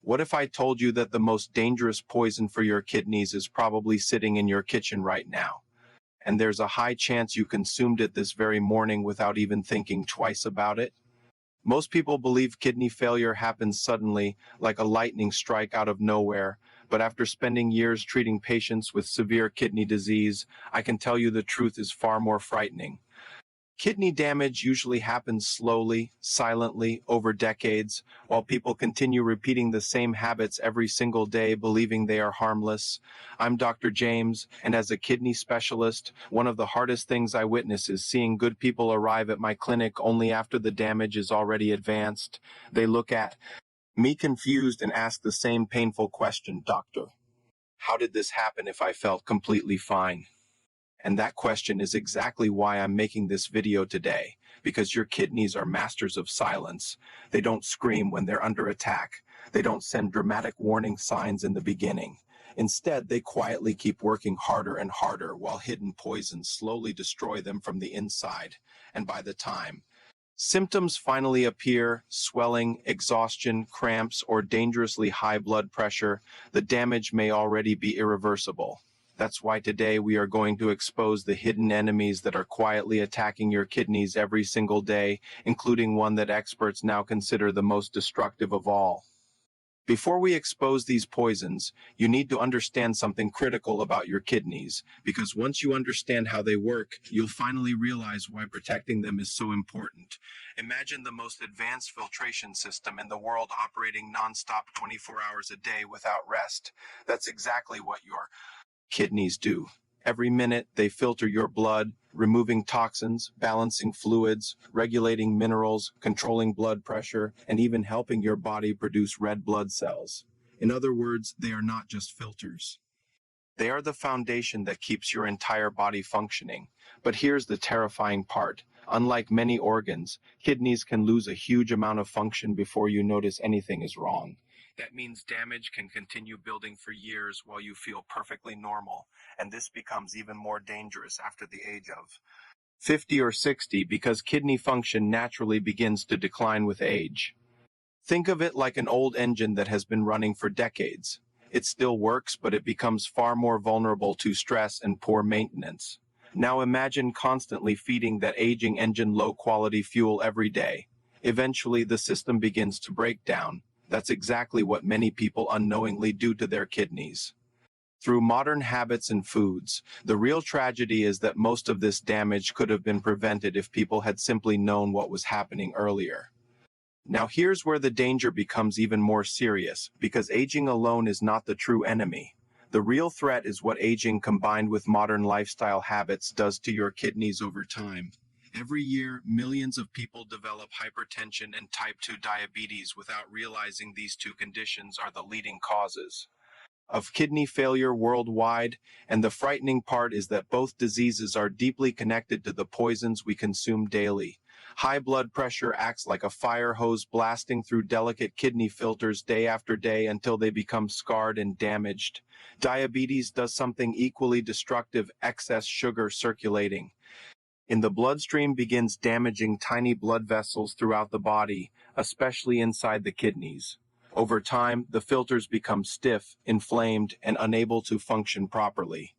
What if I told you that the most dangerous poison for your kidneys is probably sitting in your kitchen right now? And there's a high chance you consumed it this very morning without even thinking twice about it? Most people believe kidney failure happens suddenly, like a lightning strike out of nowhere, but after spending years treating patients with severe kidney disease, I can tell you the truth is far more frightening. Kidney damage usually happens slowly, silently, over decades, while people continue repeating the same habits every single day, believing they are harmless. I'm Dr. James, and as a kidney specialist, one of the hardest things I witness is seeing good people arrive at my clinic only after the damage is already advanced. They look at me confused and ask the same painful question, "Doctor, how did this happen if I felt completely fine?" And that question is exactly why I'm making this video today, because your kidneys are masters of silence. They don't scream when they're under attack. They don't send dramatic warning signs in the beginning. Instead, they quietly keep working harder and harder while hidden poisons slowly destroy them from the inside. And by the time symptoms finally appear, swelling, exhaustion, cramps, or dangerously high blood pressure, the damage may already be irreversible. That's why today we are going to expose the hidden enemies that are quietly attacking your kidneys every single day, including one that experts now consider the most destructive of all. Before we expose these poisons, you need to understand something critical about your kidneys, because once you understand how they work, you'll finally realize why protecting them is so important. Imagine the most advanced filtration system in the world operating non-stop 24 hours a day without rest. That's exactly what your kidneys do. Every minute, they filter your blood, removing toxins, balancing fluids, regulating minerals, controlling blood pressure, and even helping your body produce red blood cells. In other words, they are not just filters. They are the foundation that keeps your entire body functioning. But here's the terrifying part. Unlike many organs, kidneys can lose a huge amount of function before you notice anything is wrong. That means damage can continue building for years while you feel perfectly normal, and this becomes even more dangerous after the age of 50 or 60 because kidney function naturally begins to decline with age. Think of it like an old engine that has been running for decades. It still works, but it becomes far more vulnerable to stress and poor maintenance. Now imagine constantly feeding that aging engine low-quality fuel every day. Eventually, the system begins to break down. That's exactly what many people unknowingly do to their kidneys. Through modern habits and foods, the real tragedy is that most of this damage could have been prevented if people had simply known what was happening earlier. Now here's where the danger becomes even more serious, because aging alone is not the true enemy. The real threat is what aging combined with modern lifestyle habits does to your kidneys over time. Every year, millions of people develop hypertension and type 2 diabetes without realizing these two conditions are the leading causes of kidney failure worldwide, and the frightening part is that both diseases are deeply connected to the poisons we consume daily. High blood pressure acts like a fire hose blasting through delicate kidney filters day after day until they become scarred and damaged. Diabetes does something equally destructive: excess sugar circulating in the bloodstream begins damaging tiny blood vessels throughout the body, especially inside the kidneys. Over time, the filters become stiff, inflamed, and unable to function properly.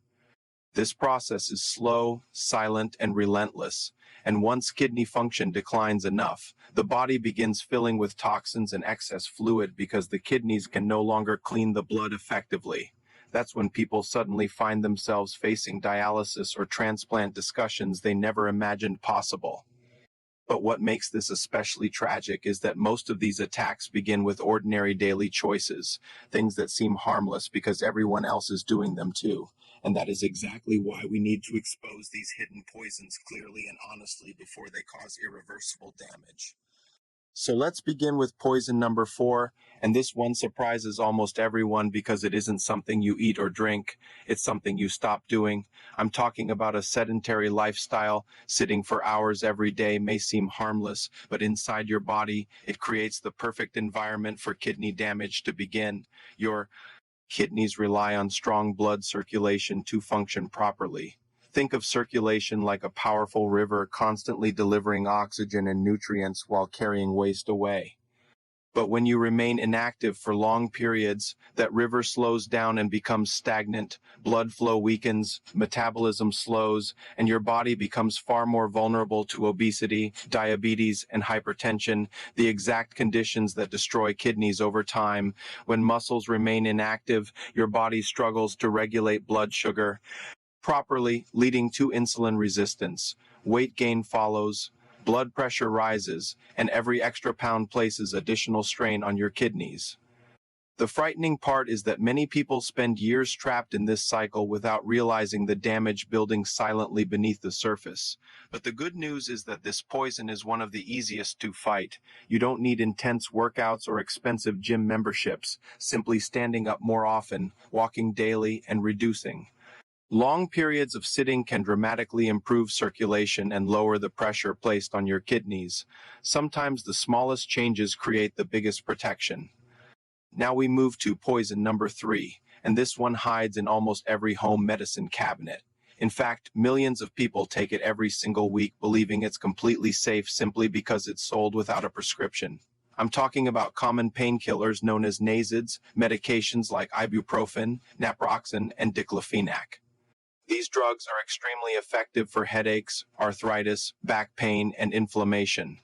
This process is slow, silent, and relentless, and once kidney function declines enough, the body begins filling with toxins and excess fluid because the kidneys can no longer clean the blood effectively. That's when people suddenly find themselves facing dialysis or transplant discussions they never imagined possible. But what makes this especially tragic is that most of these attacks begin with ordinary daily choices, things that seem harmless because everyone else is doing them too. And that is exactly why we need to expose these hidden poisons clearly and honestly before they cause irreversible damage. So let's begin with poison number 4, and this one surprises almost everyone because it isn't something you eat or drink, it's something you stop doing. I'm talking about a sedentary lifestyle. Sitting for hours every day may seem harmless, but inside your body, it creates the perfect environment for kidney damage to begin. Your kidneys rely on strong blood circulation to function properly. Think of circulation like a powerful river constantly delivering oxygen and nutrients while carrying waste away. But when you remain inactive for long periods, that river slows down and becomes stagnant, blood flow weakens, metabolism slows, and your body becomes far more vulnerable to obesity, diabetes, and hypertension, the exact conditions that destroy kidneys over time. When muscles remain inactive, your body struggles to regulate blood sugar properly, leading to insulin resistance. Weight gain follows, blood pressure rises, and every extra pound places additional strain on your kidneys. The frightening part is that many people spend years trapped in this cycle without realizing the damage building silently beneath the surface. But the good news is that this poison is one of the easiest to fight. You don't need intense workouts or expensive gym memberships, simply standing up more often, walking daily, and reducing. Long periods of sitting can dramatically improve circulation and lower the pressure placed on your kidneys. Sometimes the smallest changes create the biggest protection. Now we move to poison number 3, and this one hides in almost every home medicine cabinet. In fact, millions of people take it every single week, believing it's completely safe simply because it's sold without a prescription. I'm talking about common painkillers known as NSAIDs, medications like ibuprofen, naproxen, and diclofenac. These drugs are extremely effective for headaches, arthritis, back pain, and inflammation.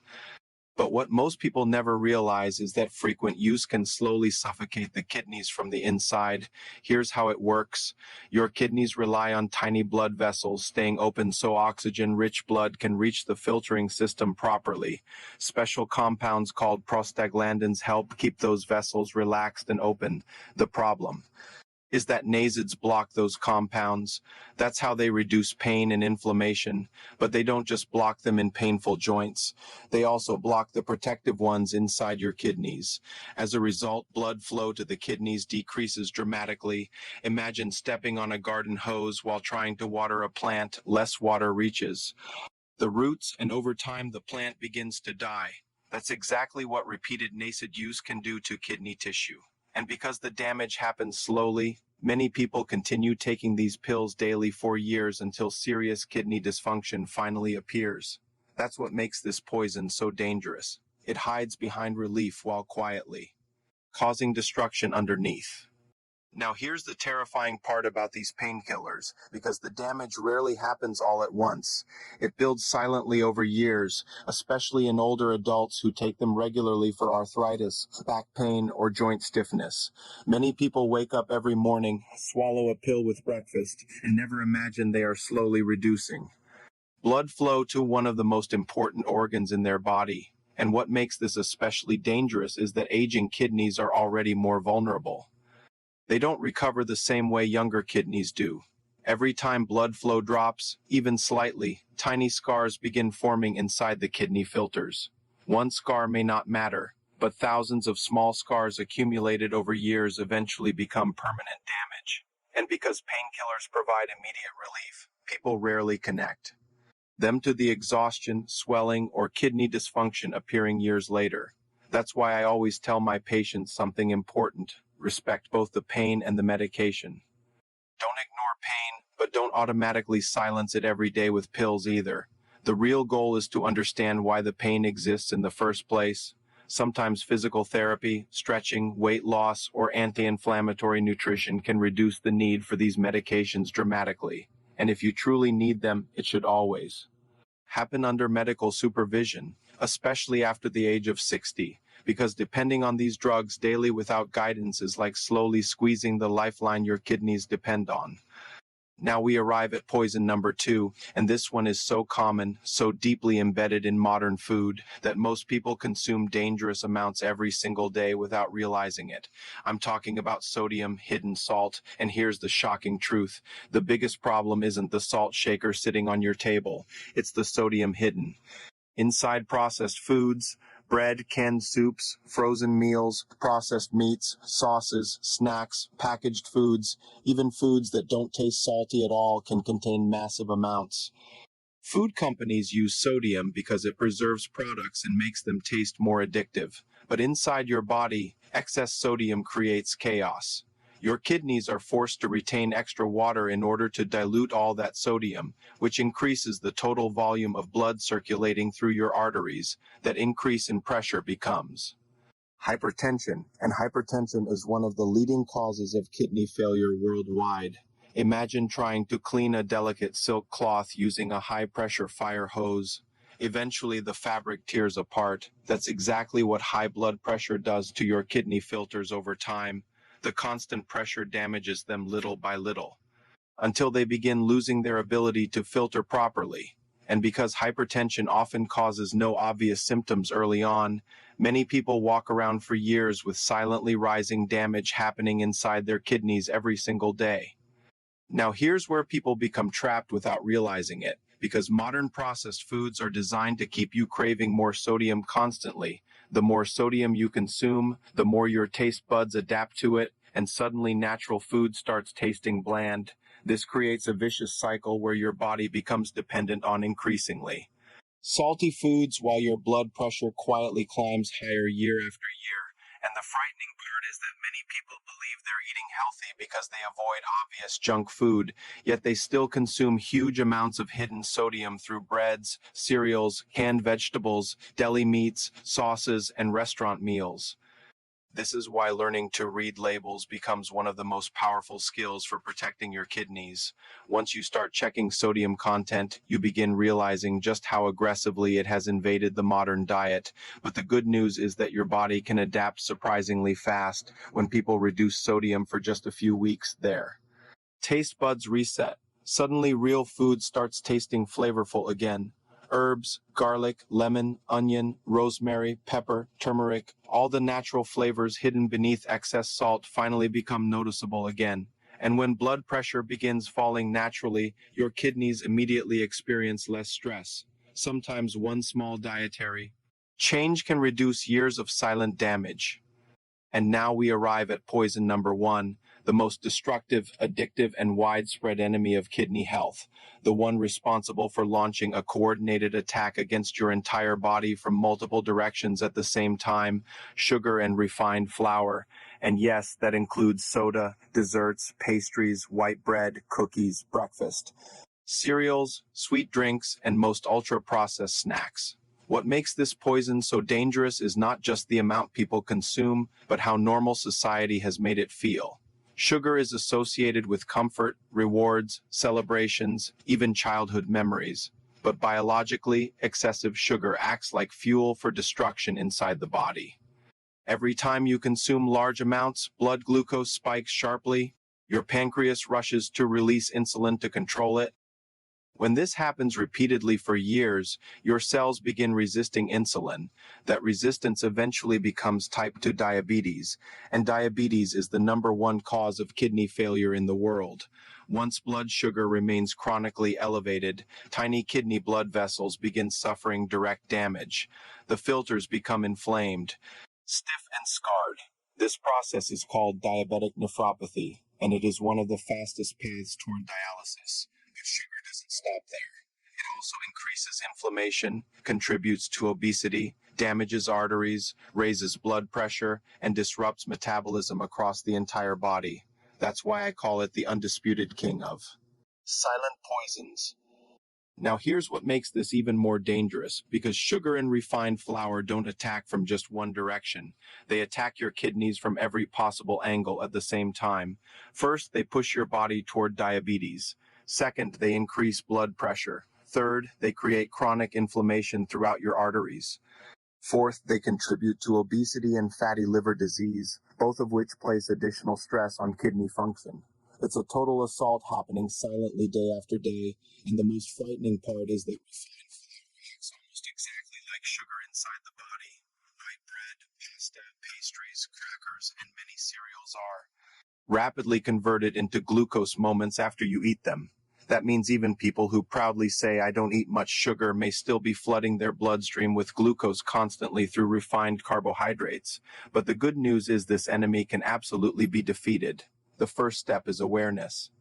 But what most people never realize is that frequent use can slowly suffocate the kidneys from the inside. Here's how it works. Your kidneys rely on tiny blood vessels staying open so oxygen-rich blood can reach the filtering system properly. Special compounds called prostaglandins help keep those vessels relaxed and open. The problem is that NSAIDs block those compounds. That's how they reduce pain and inflammation, but they don't just block them in painful joints. They also block the protective ones inside your kidneys. As a result, blood flow to the kidneys decreases dramatically. Imagine stepping on a garden hose while trying to water a plant. Less water reaches the roots, and over time the plant begins to die. That's exactly what repeated NSAID use can do to kidney tissue. And because the damage happens slowly, many people continue taking these pills daily for years until serious kidney dysfunction finally appears. That's what makes this poison so dangerous. It hides behind relief while quietly causing destruction underneath. Now here's the terrifying part about these painkillers, because the damage rarely happens all at once. It builds silently over years, especially in older adults who take them regularly for arthritis, back pain, or joint stiffness. Many people wake up every morning, swallow a pill with breakfast, and never imagine they are slowly reducing blood flow to one of the most important organs in their body. And what makes this especially dangerous is that aging kidneys are already more vulnerable. They don't recover the same way younger kidneys do. Every time blood flow drops, even slightly, tiny scars begin forming inside the kidney filters. One scar may not matter, but thousands of small scars accumulated over years eventually become permanent damage. And because painkillers provide immediate relief, people rarely connect them to the exhaustion, swelling, or kidney dysfunction appearing years later. That's why I always tell my patients something important. Respect both the pain and the medication. Don't ignore pain, but don't automatically silence it every day with pills either. The real goal is to understand why the pain exists in the first place. Sometimes physical therapy, stretching, weight loss, or anti-inflammatory nutrition can reduce the need for these medications dramatically. And if you truly need them, it should always happen under medical supervision, especially after the age of 60, because depending on these drugs daily without guidance is like slowly squeezing the lifeline your kidneys depend on. Now we arrive at poison number 2, and this one is so common, so deeply embedded in modern food, that most people consume dangerous amounts every single day without realizing it. I'm talking about sodium, hidden salt, and here's the shocking truth. The biggest problem isn't the salt shaker sitting on your table, it's the sodium hidden inside processed foods, bread, canned soups, frozen meals, processed meats, sauces, snacks, packaged foods, even foods that don't taste salty at all can contain massive amounts. Food companies use sodium because it preserves products and makes them taste more addictive. But inside your body, excess sodium creates chaos. Your kidneys are forced to retain extra water in order to dilute all that sodium, which increases the total volume of blood circulating through your arteries. That increase in pressure becomes Hypertension, and hypertension is one of the leading causes of kidney failure worldwide. Imagine trying to clean a delicate silk cloth using a high-pressure fire hose. Eventually, the fabric tears apart. That's exactly what high blood pressure does to your kidney filters over time. The constant pressure damages them little by little, until they begin losing their ability to filter properly. And because hypertension often causes no obvious symptoms early on, many people walk around for years with silently rising damage happening inside their kidneys every single day. Now here's where people become trapped without realizing it, because modern processed foods are designed to keep you craving more sodium constantly. The more sodium you consume, the more your taste buds adapt to it, and suddenly natural food starts tasting bland. This creates a vicious cycle where your body becomes dependent on increasingly salty foods while your blood pressure quietly climbs higher year after year. And the frightening part is that many people believe they're eating healthy because they avoid obvious junk food, yet they still consume huge amounts of hidden sodium through breads, cereals, canned vegetables, deli meats, sauces, and restaurant meals. This is why learning to read labels becomes one of the most powerful skills for protecting your kidneys. Once you start checking sodium content, you begin realizing just how aggressively it has invaded the modern diet. But the good news is that your body can adapt surprisingly fast when people reduce sodium for just a few weeks there. Taste buds reset. Suddenly real food starts tasting flavorful again. Herbs, garlic, lemon, onion, rosemary, pepper, turmeric, all the natural flavors hidden beneath excess salt finally become noticeable again. And when blood pressure begins falling naturally, your kidneys immediately experience less stress. Sometimes one small dietary change can reduce years of silent damage. And now we arrive at poison number one, the most destructive, addictive, and widespread enemy of kidney health, the one responsible for launching a coordinated attack against your entire body from multiple directions at the same time: sugar and refined flour. And yes, that includes soda, desserts, pastries, white bread, cookies, breakfast, cereals, sweet drinks, and most ultra-processed snacks. What makes this poison so dangerous is not just the amount people consume, but how normal society has made it feel. Sugar is associated with comfort, rewards, celebrations, even childhood memories. But biologically, excessive sugar acts like fuel for destruction inside the body. Every time you consume large amounts, blood glucose spikes sharply. Your pancreas rushes to release insulin to control it. When this happens repeatedly for years, your cells begin resisting insulin. That resistance eventually becomes type 2 diabetes, and diabetes is the number one cause of kidney failure in the world. Once blood sugar remains chronically elevated, tiny kidney blood vessels begin suffering direct damage. The filters become inflamed, stiff, and scarred. This process is called diabetic nephropathy, and it is one of the fastest paths toward dialysis. But sugar doesn't stop there. It also increases inflammation, contributes to obesity, damages arteries, raises blood pressure, and disrupts metabolism across the entire body. That's why I call it the undisputed king of silent poisons. Now here's what makes this even more dangerous, because sugar and refined flour don't attack from just one direction. They attack your kidneys from every possible angle at the same time. First, they push your body toward diabetes. Second, they increase blood pressure. Third, they create chronic inflammation throughout your arteries. Fourth, they contribute to obesity and fatty liver disease, both of which place additional stress on kidney function. It's a total assault happening silently day after day, and the most frightening part is that refined flour acts almost exactly like sugar inside the body. White bread, pasta, pastries, crackers, and many cereals are rapidly converted into glucose moments after you eat them. That means even people who proudly say, "I don't eat much sugar," may still be flooding their bloodstream with glucose constantly through refined carbohydrates. But the good news is this enemy can absolutely be defeated. The first step is awareness.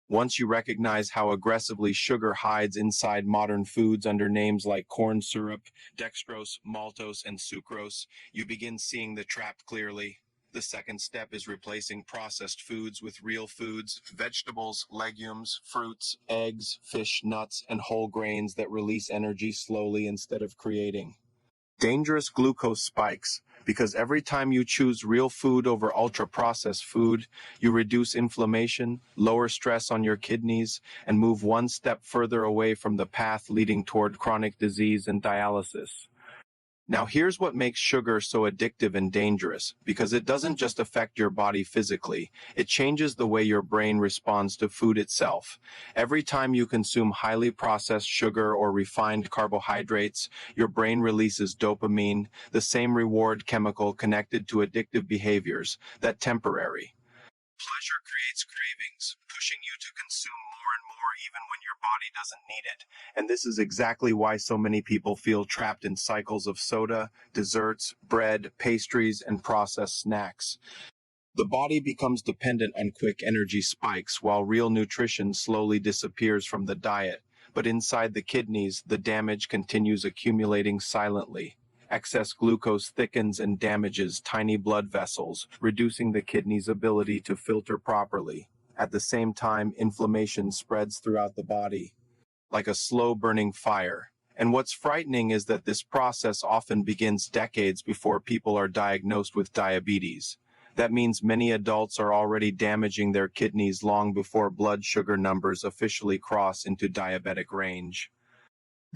Once you recognize how aggressively sugar hides inside modern foods under names like corn syrup, dextrose, maltose, and sucrose, you begin seeing the trap clearly. The second step is replacing processed foods with real foods: vegetables, legumes, fruits, eggs, fish, nuts, and whole grains that release energy slowly instead of creating dangerous glucose spikes. Because every time you choose real food over ultra-processed food, you reduce inflammation, lower stress on your kidneys, and move one step further away from the path leading toward chronic disease and dialysis. Now, here's what makes sugar so addictive and dangerous, because it doesn't just affect your body physically, it changes the way your brain responds to food itself. Every time you consume highly processed sugar or refined carbohydrates, your brain releases dopamine, the same reward chemical connected to addictive behaviors, that temporary pleasure creates cravings, pushing you to consume more and more even when your body doesn't need it. And this is exactly why so many people feel trapped in cycles of soda, desserts, bread, pastries, and processed snacks. The body becomes dependent on quick energy spikes while real nutrition slowly disappears from the diet. But inside the kidneys, the damage continues accumulating silently. Excess glucose thickens and damages tiny blood vessels, reducing the kidney's ability to filter properly. At the same time, inflammation spreads throughout the body, like a slow-burning fire. And what's frightening is that this process often begins decades before people are diagnosed with diabetes. That means many adults are already damaging their kidneys long before blood sugar numbers officially cross into diabetic range.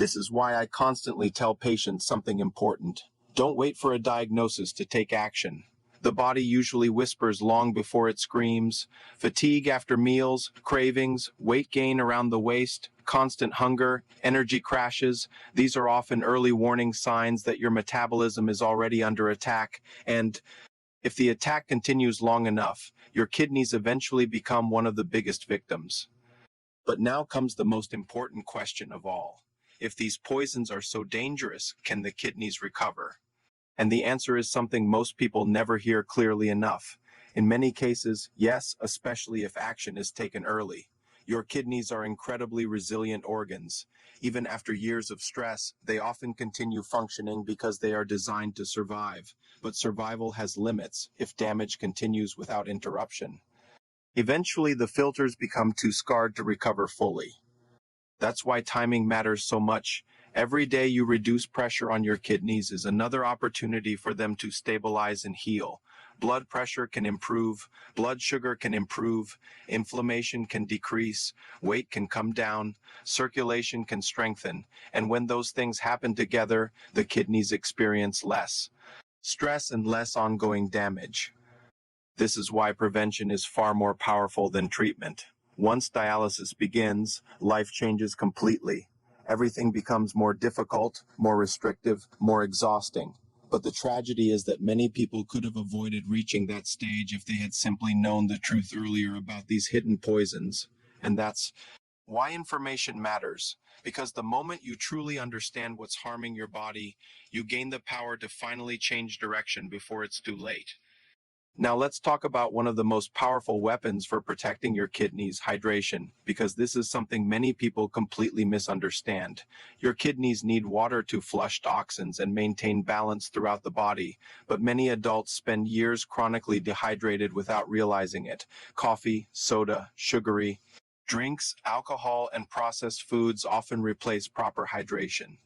This is why I constantly tell patients something important. Don't wait for a diagnosis to take action. The body usually whispers long before it screams. Fatigue after meals, cravings, weight gain around the waist, constant hunger, energy crashes. These are often early warning signs that your metabolism is already under attack. And if the attack continues long enough, your kidneys eventually become one of the biggest victims. But now comes the most important question of all. If these poisons are so dangerous, can the kidneys recover? And the answer is something most people never hear clearly enough. In many cases, yes, especially if action is taken early. Your kidneys are incredibly resilient organs. Even after years of stress, they often continue functioning because they are designed to survive. But survival has limits if damage continues without interruption. Eventually, the filters become too scarred to recover fully. That's why timing matters so much. Every day you reduce pressure on your kidneys is another opportunity for them to stabilize and heal. Blood pressure can improve, blood sugar can improve, inflammation can decrease, weight can come down, circulation can strengthen, and when those things happen together, the kidneys experience less stress and less ongoing damage. This is why prevention is far more powerful than treatment. Once dialysis begins, life changes completely. Everything becomes more difficult, more restrictive, more exhausting. But the tragedy is that many people could have avoided reaching that stage if they had simply known the truth earlier about these hidden poisons. And that's why information matters. Because the moment you truly understand what's harming your body, you gain the power to finally change direction before it's too late. Now let's talk about one of the most powerful weapons for protecting your kidneys, hydration, because this is something many people completely misunderstand. Your kidneys need water to flush toxins and maintain balance throughout the body, but many adults spend years chronically dehydrated without realizing it. Coffee, soda, sugary drinks, alcohol, and processed foods often replace proper hydration.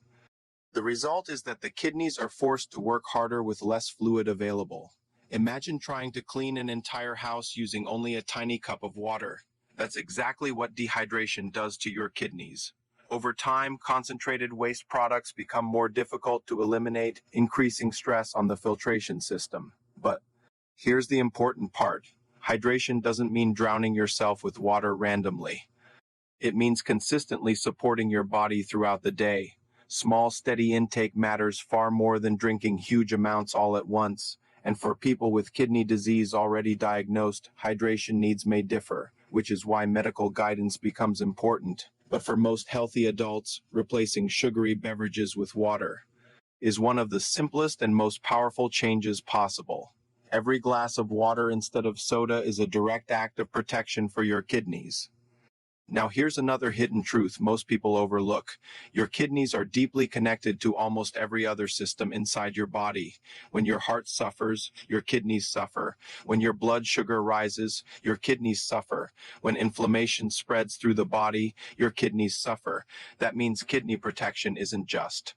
The result is that the kidneys are forced to work harder with less fluid available. Imagine trying to clean an entire house using only a tiny cup of water. That's exactly what dehydration does to your kidneys. Over time, concentrated waste products become more difficult to eliminate, increasing stress on the filtration system. But here's the important part. Hydration doesn't mean drowning yourself with water randomly. It means consistently supporting your body throughout the day. Small, steady intake matters far more than drinking huge amounts all at once. And for people with kidney disease already diagnosed, hydration needs may differ, which is why medical guidance becomes important. But for most healthy adults, replacing sugary beverages with water is one of the simplest and most powerful changes possible. Every glass of water instead of soda is a direct act of protection for your kidneys. Now here's another hidden truth most people overlook. Your kidneys are deeply connected to almost every other system inside your body. When your heart suffers, your kidneys suffer. When your blood sugar rises, your kidneys suffer. When inflammation spreads through the body, your kidneys suffer. That means kidney protection isn't just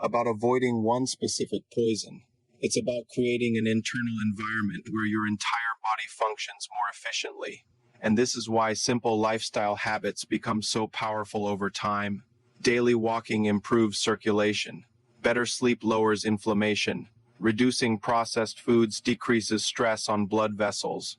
about avoiding one specific poison. It's about creating an internal environment where your entire body functions more efficiently. And this is why simple lifestyle habits become so powerful over time. Daily walking improves circulation. Better sleep lowers inflammation. Reducing processed foods decreases stress on blood vessels.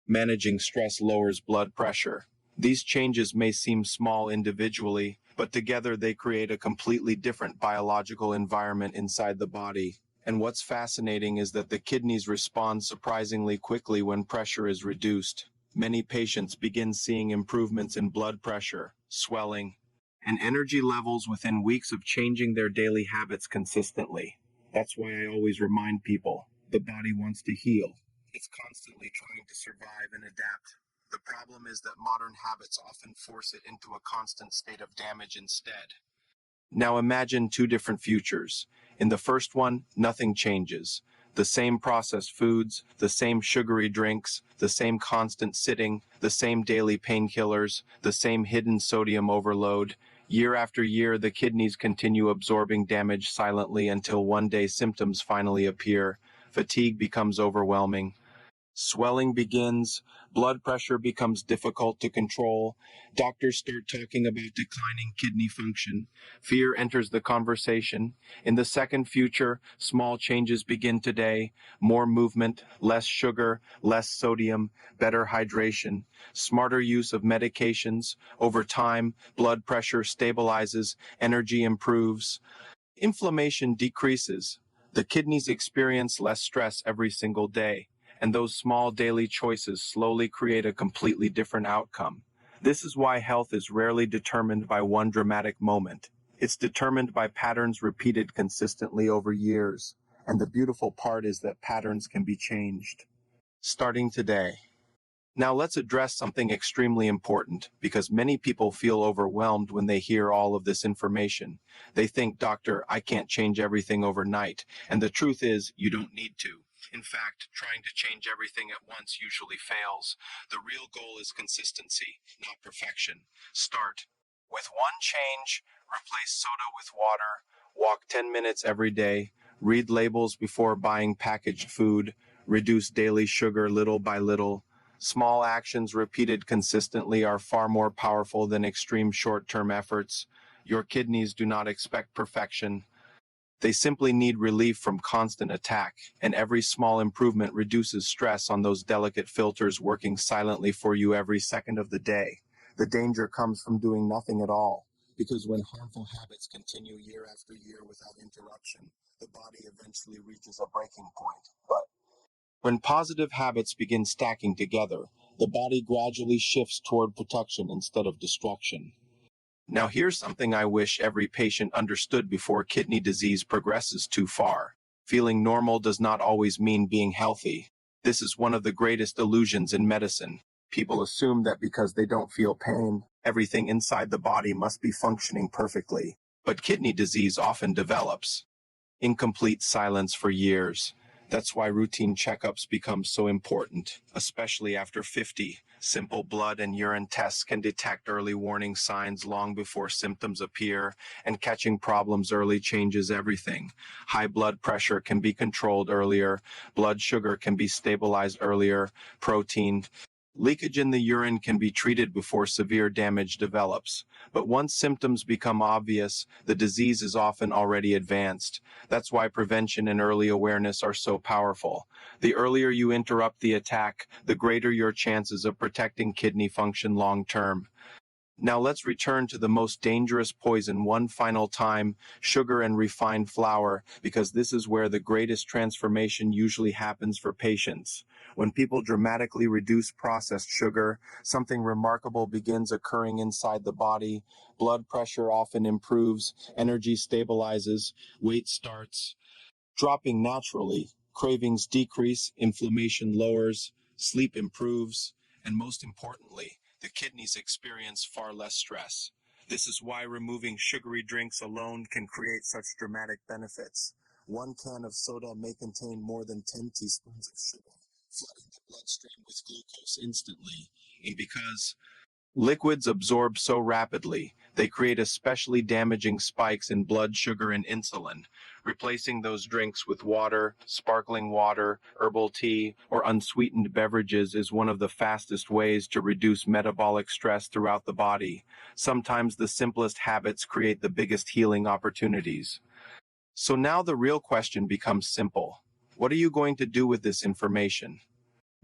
Managing stress lowers blood pressure. These changes may seem small individually, but together they create a completely different biological environment inside the body. And what's fascinating is that the kidneys respond surprisingly quickly when pressure is reduced. Many patients begin seeing improvements in blood pressure, swelling, and energy levels within weeks of changing their daily habits consistently. That's why I always remind people, the body wants to heal. It's constantly trying to survive and adapt. The problem is that modern habits often force it into a constant state of damage instead. Now imagine two different futures. In the first one, nothing changes. The same processed foods, the same sugary drinks, the same constant sitting, the same daily painkillers, the same hidden sodium overload. Year after year, the kidneys continue absorbing damage silently until one day symptoms finally appear. Fatigue becomes overwhelming. Swelling begins, blood pressure becomes difficult to control, doctors start talking about declining kidney function, fear enters the conversation. In the second future, small changes begin today, more movement, less sugar, less sodium, better hydration, smarter use of medications. Over time, blood pressure stabilizes, energy improves, inflammation decreases. The kidneys experience less stress every single day, and those small daily choices slowly create a completely different outcome. This is why health is rarely determined by one dramatic moment. It's determined by patterns repeated consistently over years. And the beautiful part is that patterns can be changed. Starting today. Now let's address something extremely important, because many people feel overwhelmed when they hear all of this information. They think, Doctor, I can't change everything overnight. And the truth is, you don't need to. In fact, trying to change everything at once usually fails. The real goal is consistency, not perfection. Start with one change, replace soda with water, walk 10 minutes every day, read labels before buying packaged food, reduce daily sugar little by little. Small actions repeated consistently are far more powerful than extreme short-term efforts. Your kidneys do not expect perfection. They simply need relief from constant attack, and every small improvement reduces stress on those delicate filters working silently for you every second of the day. The danger comes from doing nothing at all, because when harmful habits continue year after year without interruption, the body eventually reaches a breaking point. But when positive habits begin stacking together, the body gradually shifts toward protection instead of destruction. Now here's something I wish every patient understood before kidney disease progresses too far. Feeling normal does not always mean being healthy. This is one of the greatest illusions in medicine. People assume that because they don't feel pain, everything inside the body must be functioning perfectly. But kidney disease often develops in complete silence for years. That's why routine checkups become so important, especially after 50. Simple blood and urine tests can detect early warning signs long before symptoms appear, and catching problems early changes everything. High blood pressure can be controlled earlier, blood sugar can be stabilized earlier, protein leakage in the urine can be treated before severe damage develops. But once symptoms become obvious, the disease is often already advanced. That's why prevention and early awareness are so powerful. The earlier you interrupt the attack, the greater your chances of protecting kidney function long term. Now let's return to the most dangerous poison one final time, sugar and refined flour, because this is where the greatest transformation usually happens for patients. When people dramatically reduce processed sugar, something remarkable begins occurring inside the body. Blood pressure often improves, energy stabilizes, weight starts dropping naturally, cravings decrease, inflammation lowers, sleep improves, and most importantly, the kidneys experience far less stress. This is why removing sugary drinks alone can create such dramatic benefits. One can of soda may contain more than 10 teaspoons of sugar, flooding the bloodstream with glucose instantly. And because liquids absorb so rapidly, they create especially damaging spikes in blood sugar and insulin. Replacing those drinks with water, sparkling water, herbal tea, or unsweetened beverages is one of the fastest ways to reduce metabolic stress throughout the body. Sometimes the simplest habits create the biggest healing opportunities. So now the real question becomes simple. What are you going to do with this information?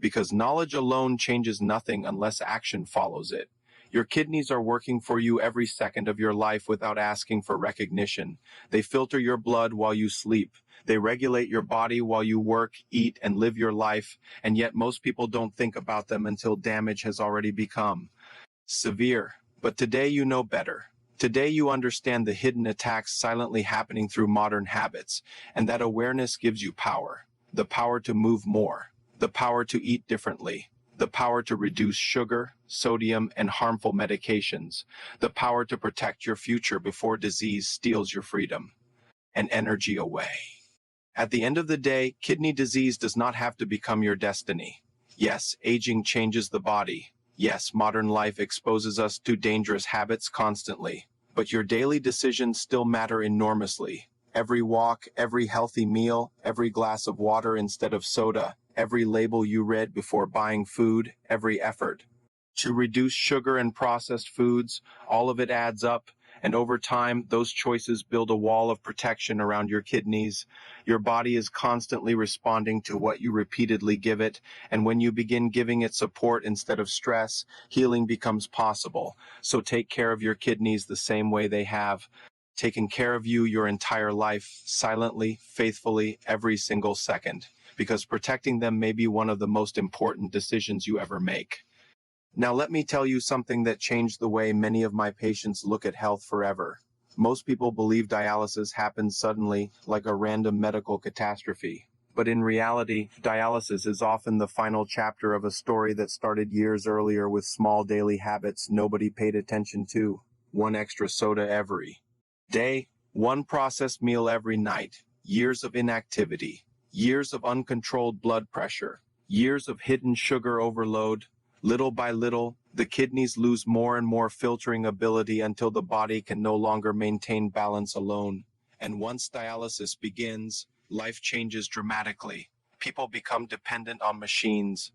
Because knowledge alone changes nothing unless action follows it. Your kidneys are working for you every second of your life without asking for recognition. They filter your blood while you sleep. They regulate your body while you work, eat, and live your life, and yet most people don't think about them until damage has already become severe. But today you know better. Today you understand the hidden attacks silently happening through modern habits, and that awareness gives you power. The power to move more. The power to eat differently, the power to reduce sugar, sodium, and harmful medications, the power to protect your future before disease steals your freedom and energy away. At the end of the day, kidney disease does not have to become your destiny. Yes, aging changes the body. Yes, modern life exposes us to dangerous habits constantly, but your daily decisions still matter enormously. Every walk, every healthy meal, every glass of water instead of soda, every label you read before buying food, every effort to reduce sugar and processed foods, all of it adds up, and over time, those choices build a wall of protection around your kidneys. Your body is constantly responding to what you repeatedly give it, and when you begin giving it support instead of stress, healing becomes possible. So take care of your kidneys the same way they have taken care of you your entire life, silently, faithfully, every single second, because protecting them may be one of the most important decisions you ever make. Now let me tell you something that changed the way many of my patients look at health forever. Most people believe dialysis happens suddenly, like a random medical catastrophe. But in reality, dialysis is often the final chapter of a story that started years earlier with small daily habits nobody paid attention to. One extra soda every day, one processed meal every night, years of inactivity, years of uncontrolled blood pressure, years of hidden sugar overload. Little by little, the kidneys lose more and more filtering ability until the body can no longer maintain balance alone. And once dialysis begins, life changes dramatically. People become dependent on machines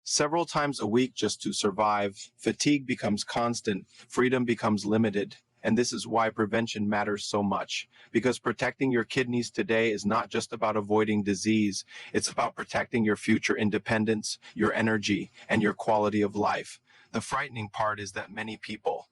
several times a week just to survive. Fatigue becomes constant, freedom becomes limited. And this is why prevention matters so much, because protecting your kidneys today is not just about avoiding disease, it's about protecting your future independence, your energy, and your quality of life. The frightening part is that many people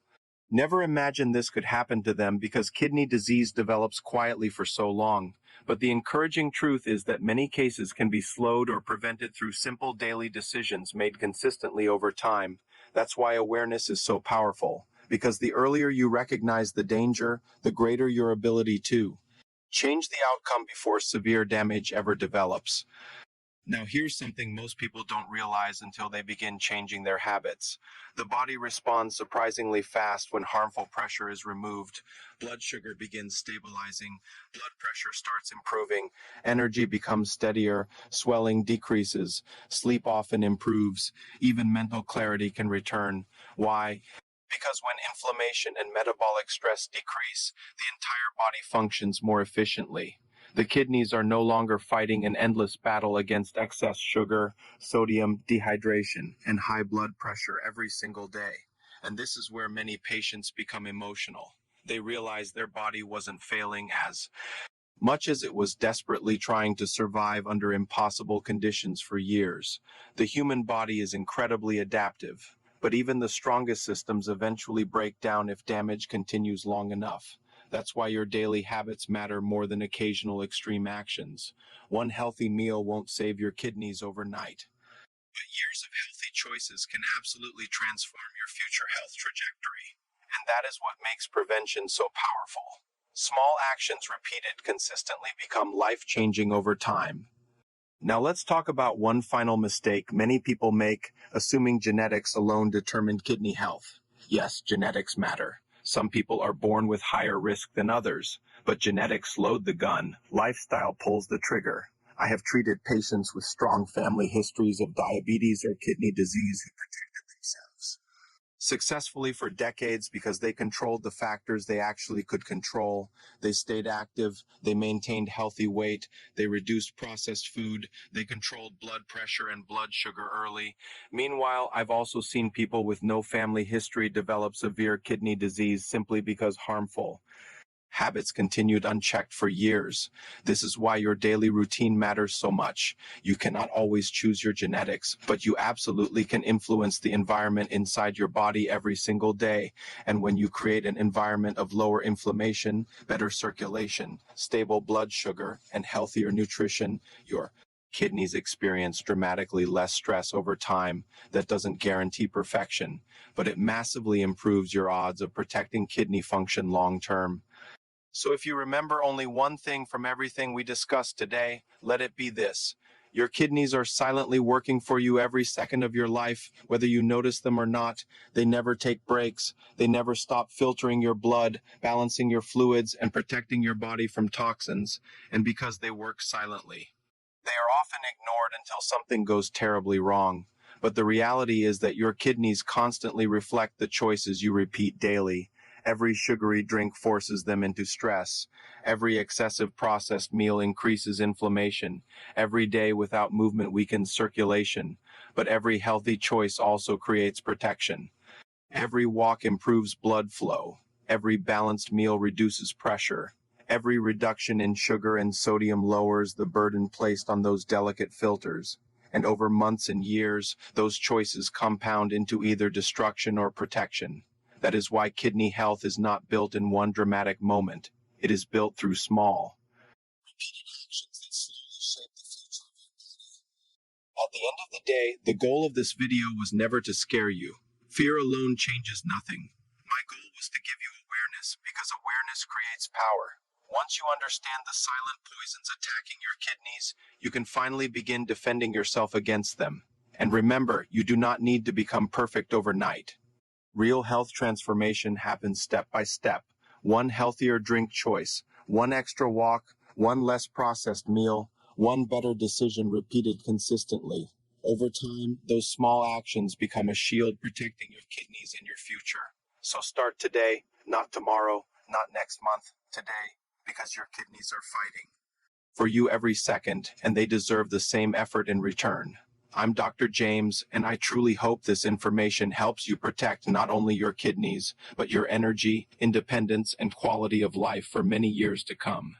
never imagined this could happen to them because kidney disease develops quietly for so long. But the encouraging truth is that many cases can be slowed or prevented through simple daily decisions made consistently over time. That's why awareness is so powerful, because the earlier you recognize the danger, the greater your ability to change the outcome before severe damage ever develops. Now, here's something most people don't realize until they begin changing their habits. The body responds surprisingly fast when harmful pressure is removed. Blood sugar begins stabilizing, blood pressure starts improving, energy becomes steadier, swelling decreases, sleep often improves, even mental clarity can return. Why? Because when inflammation and metabolic stress decrease, the entire body functions more efficiently. The kidneys are no longer fighting an endless battle against excess sugar, sodium, dehydration, and high blood pressure every single day. And this is where many patients become emotional. They realize their body wasn't failing as much as it was desperately trying to survive under impossible conditions for years. The human body is incredibly adaptive, but even the strongest systems eventually break down if damage continues long enough. That's why your daily habits matter more than occasional extreme actions. One healthy meal won't save your kidneys overnight, but years of healthy choices can absolutely transform your future health trajectory. And that is what makes prevention so powerful. Small actions repeated consistently become life-changing over time. Now let's talk about one final mistake many people make, assuming genetics alone determine kidney health. Yes, genetics matter. Some people are born with higher risk than others, but genetics load the gun, lifestyle pulls the trigger. I have treated patients with strong family histories of diabetes or kidney disease who protected themselves successfully for decades because they controlled the factors they actually could control. They stayed active, they maintained healthy weight, they reduced processed food, they controlled blood pressure and blood sugar early. Meanwhile, I've also seen people with no family history develop severe kidney disease simply because harmful habits continued unchecked for years. This is why your daily routine matters so much. You cannot always choose your genetics, but you absolutely can influence the environment inside your body every single day. And when you create an environment of lower inflammation, better circulation, stable blood sugar, and healthier nutrition, your kidneys experience dramatically less stress over time. That doesn't guarantee perfection, but it massively improves your odds of protecting kidney function long term. So if you remember only one thing from everything we discussed today, let it be this. Your kidneys are silently working for you every second of your life, whether you notice them or not. They never take breaks. They never stop filtering your blood, balancing your fluids, and protecting your body from toxins. And because they work silently, they are often ignored until something goes terribly wrong. But the reality is that your kidneys constantly reflect the choices you repeat daily. Every sugary drink forces them into stress. Every excessive processed meal increases inflammation. Every day without movement weakens circulation. But every healthy choice also creates protection. Every walk improves blood flow. Every balanced meal reduces pressure. Every reduction in sugar and sodium lowers the burden placed on those delicate filters. And over months and years, those choices compound into either destruction or protection. That is why kidney health is not built in one dramatic moment. It is built through small, repeated actions that slowly shape the future of your body. At the end of the day, the goal of this video was never to scare you. Fear alone changes nothing. My goal was to give you awareness, because awareness creates power. Once you understand the silent poisons attacking your kidneys, you can finally begin defending yourself against them. And remember, you do not need to become perfect overnight. Real health transformation happens step by step. One healthier drink choice, one extra walk, one less processed meal, one better decision repeated consistently. Over time, those small actions become a shield protecting your kidneys and your future. So start today, not tomorrow, not next month, today, because your kidneys are fighting for you every second, and they deserve the same effort in return. I'm Dr. James, and I truly hope this information helps you protect not only your kidneys, but your energy, independence, and quality of life for many years to come.